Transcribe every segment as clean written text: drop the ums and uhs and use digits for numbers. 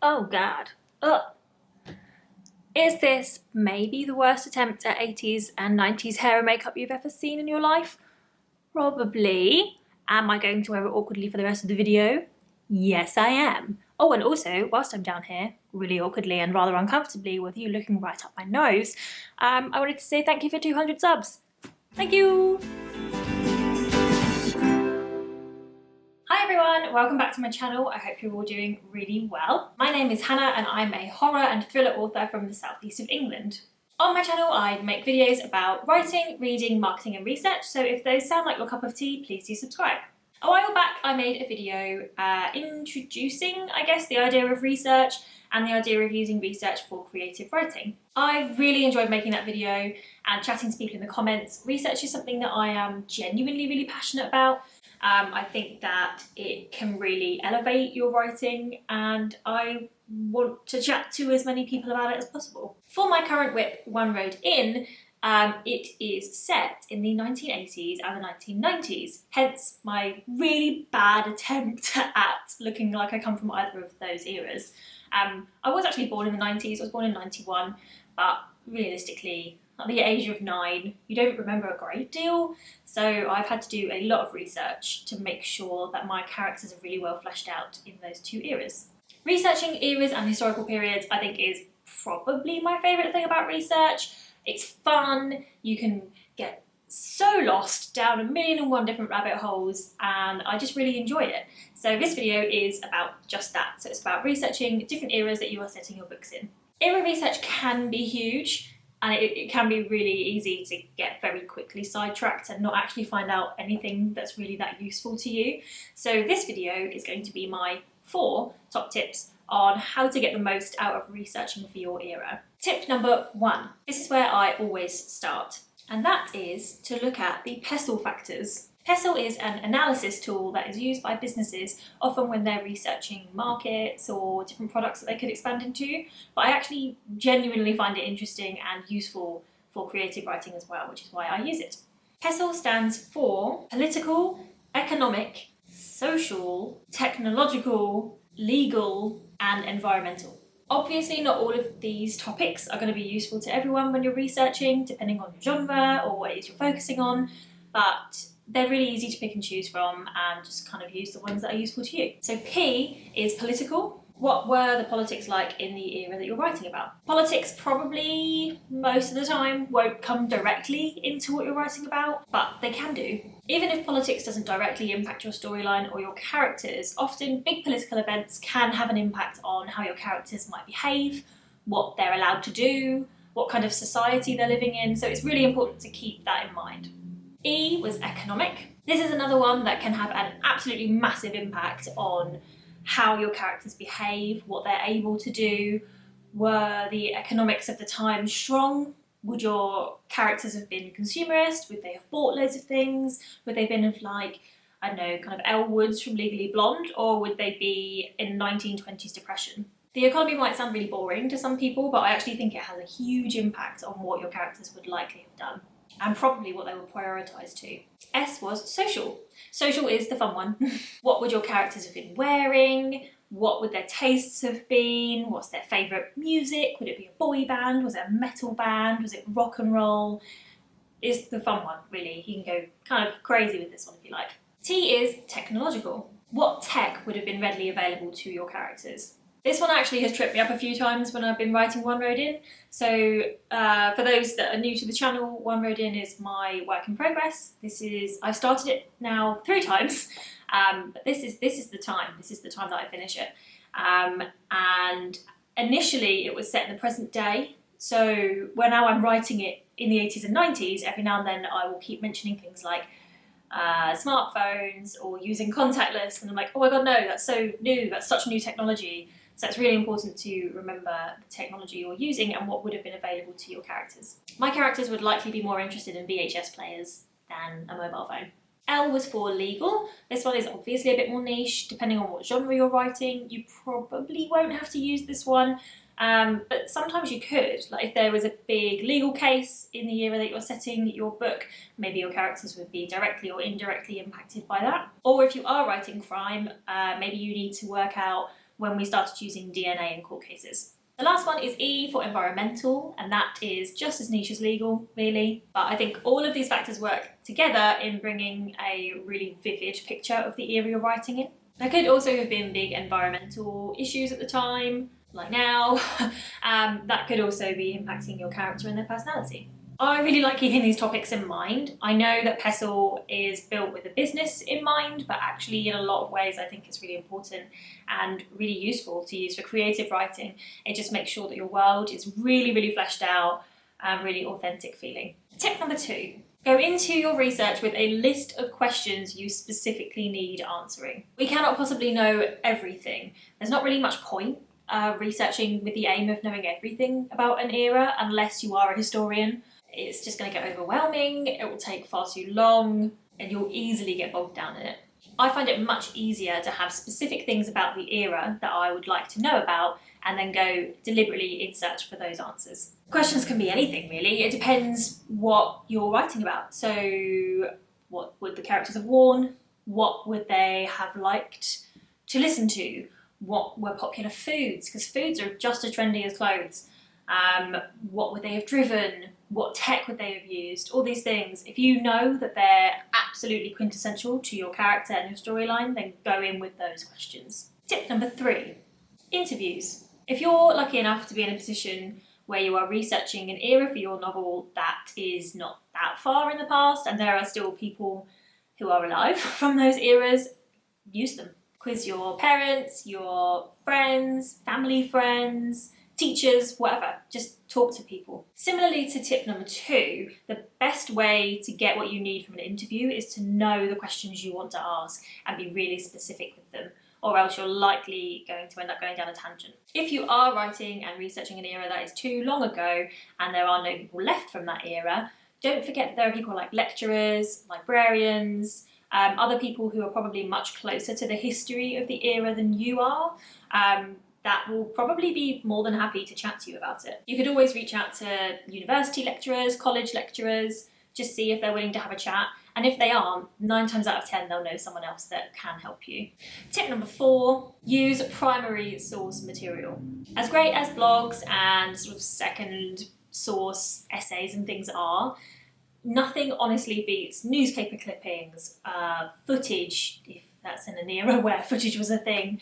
Oh God. Ugh. Is this maybe the worst attempt at 80s and 90s hair and makeup you've ever seen in your life? Probably. Am I going to wear it awkwardly for the rest of the video? Yes, I am. Oh, and also, whilst I'm down here, really awkwardly and rather uncomfortably with you looking right up my nose, I wanted to say thank you for 200 subs. Thank you! Hi everyone, welcome back to my channel. I hope you're all doing really well. My name is Hannah and I'm a horror and thriller author from the southeast of England. On my channel I make videos about writing, reading, marketing and research, so if those sound like your cup of tea, please do subscribe. A while back I made a video introducing, I guess, the idea of research and the idea of using research for creative writing. I really enjoyed making that video and chatting to people in the comments. Research is something that I am genuinely really passionate about. I think that it can really elevate your writing and I want to chat to as many people about it as possible. For my current WIP, One Road In, it is set in the 1980s and the 1990s, hence my really bad attempt at looking like I come from either of those eras. I was actually born in the 90s, I was born in 91, but realistically, at the age of 9, you don't remember a great deal, so I've had to do a lot of research to make sure that my characters are really well fleshed out in those two eras. Researching eras and historical periods I think is probably my favourite thing about research. It's fun, you can get so lost down 1,000,001 different rabbit holes and I just really enjoy it. So this video is about just that, so it's about researching different eras that you are setting your books in. Era research can be huge, and it can be really easy to get very quickly sidetracked and not actually find out anything that's really that useful to you. So this video is going to be my 4 top tips on how to get the most out of researching for your era. Tip number 1. This is where I always start, and that is to look at the pestle factors. Pestle is an analysis tool that is used by businesses often when they're researching markets or different products that they could expand into, but I actually genuinely find it interesting and useful for creative writing as well, which is why I use it. Pestle stands for political, economic, social, technological, legal and environmental. Obviously not all of these topics are going to be useful to everyone when you're researching, depending on your genre or what it is you're focusing on, but they're really easy to pick and choose from and just kind of use the ones that are useful to you. So P is political. What were the politics like in the era that you're writing about? Politics probably most of the time won't come directly into what you're writing about, but they can do. Even if politics doesn't directly impact your storyline or your characters, often big political events can have an impact on how your characters might behave, what they're allowed to do, what kind of society they're living in, so it's really important to keep that in mind. E was economic. This is another one that can have an absolutely massive impact on how your characters behave, what they're able to do. Were the economics of the time strong? Would your characters have been consumerist? Would they have bought loads of things? Would they have been of like, I don't know, kind of Elle Woods from Legally Blonde? Or would they be in 1920s depression? The economy might sound really boring to some people, but I actually think it has a huge impact on what your characters would likely have done, and probably what they would prioritise too. S was social. Social is the fun one. What would your characters have been wearing? What would their tastes have been? What's their favourite music? Would it be a boy band? Was it a metal band? Was it rock and roll? Is the fun one, really. You can go kind of crazy with this one if you like. T is technological. What tech would have been readily available to your characters? This one actually has tripped me up a few times when I've been writing One Road In. So for those that are new to the channel, One Road In is my work in progress. I've started it now 3 times, but this is the time. This is the time that I finish it. And initially it was set in the present day. So when now I'm writing it in the 80s and 90s, every now and then I will keep mentioning things like smartphones or using contactless, and I'm like, oh my god, no, that's so new, that's such new technology. So it's really important to remember the technology you're using and what would have been available to your characters. My characters would likely be more interested in VHS players than a mobile phone. L was for legal. This one is obviously a bit more niche. Depending on what genre you're writing, you probably won't have to use this one, but sometimes you could. Like if there was a big legal case in the era that you're setting your book, maybe your characters would be directly or indirectly impacted by that. Or if you are writing crime, maybe you need to work out when we started using DNA in court cases. The last one is E for environmental, and that is just as niche as legal, really. But I think all of these factors work together in bringing a really vivid picture of the era you're writing in. There could also have been big environmental issues at the time, like now. That could also be impacting your character and their personality. I really like keeping these topics in mind. I know that Pestle is built with a business in mind, but actually in a lot of ways I think it's really important and really useful to use for creative writing. It just makes sure that your world is really, really fleshed out and really authentic feeling. Tip number 2. Go into your research with a list of questions you specifically need answering. We cannot possibly know everything. There's not really much point researching with the aim of knowing everything about an era unless you are a historian. It's just going to get overwhelming, it will take far too long, and you'll easily get bogged down in it. I find it much easier to have specific things about the era that I would like to know about and then go deliberately in search for those answers. Questions can be anything really, it depends what you're writing about. So what would the characters have worn? What would they have liked to listen to? What were popular foods? Because foods are just as trendy as clothes. What would they have driven? What tech would they have used? All these things. If you know that they're absolutely quintessential to your character and your storyline, then go in with those questions. Tip number 3, interviews. If you're lucky enough to be in a position where you are researching an era for your novel that is not that far in the past and there are still people who are alive from those eras, use them. Quiz your parents, your friends, family friends, teachers, whatever. Just talk to people. Similarly to tip number 2, the best way to get what you need from an interview is to know the questions you want to ask and be really specific with them, or else you're likely going to end up going down a tangent. If you are writing and researching an era that is too long ago and there are no people left from that era, don't forget that there are people like lecturers, librarians, other people who are probably much closer to the history of the era than you are, that will probably be more than happy to chat to you about it. You could always reach out to university lecturers, college lecturers, just see if they're willing to have a chat. And if they aren't, 9 times out of 10, they'll know someone else that can help you. Tip number 4, use primary source material. As great as blogs and sort of second source essays and things are, nothing honestly beats newspaper clippings, footage, if that's in an era where footage was a thing,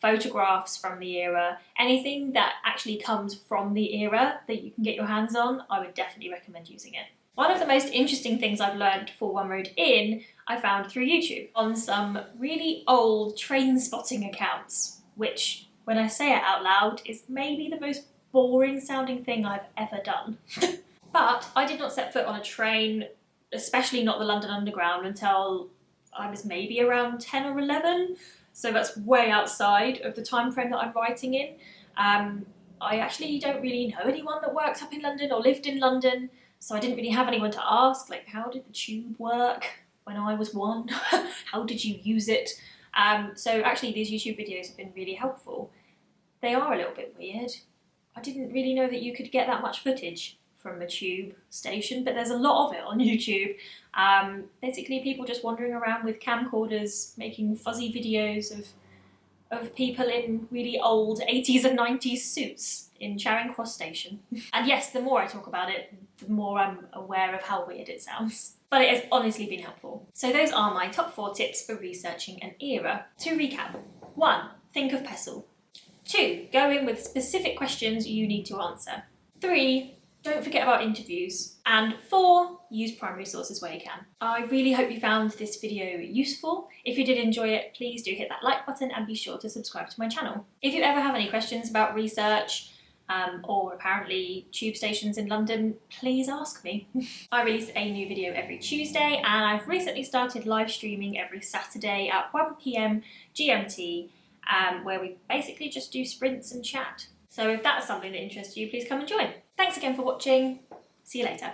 photographs from the era, anything that actually comes from the era that you can get your hands on, I would definitely recommend using it. One of the most interesting things I've learned for One Road In, I found through YouTube on some really old train spotting accounts, which, when I say it out loud, is maybe the most boring sounding thing I've ever done. But I did not set foot on a train, especially not the London Underground, until I was maybe around 10 or 11, so that's way outside of the time frame that I'm writing in. I actually don't really know anyone that worked up in London or lived in London, so I didn't really have anyone to ask, like, how did the tube work when I was 1? How did you use it? So actually these YouTube videos have been really helpful. They are a little bit weird. I didn't really know that you could get that much footage from a tube station, but there's a lot of it on YouTube. Basically people just wandering around with camcorders making fuzzy videos of people in really old 80s and 90s suits in Charing Cross Station. And yes, the more I talk about it, the more I'm aware of how weird it sounds. But it has honestly been helpful. So those are my top 4 tips for researching an era. To recap: 1, think of pestle. 2, go in with specific questions you need to answer. 3, don't forget about interviews. And 4, use primary sources where you can. I really hope you found this video useful. If you did enjoy it, please do hit that like button and be sure to subscribe to my channel. If you ever have any questions about research, or apparently tube stations in London, please ask me. I release a new video every Tuesday, and I've recently started live streaming every Saturday at 1 PM GMT, where we basically just do sprints and chat. So if that's something that interests you, please come and join. Thanks again for watching. See you later.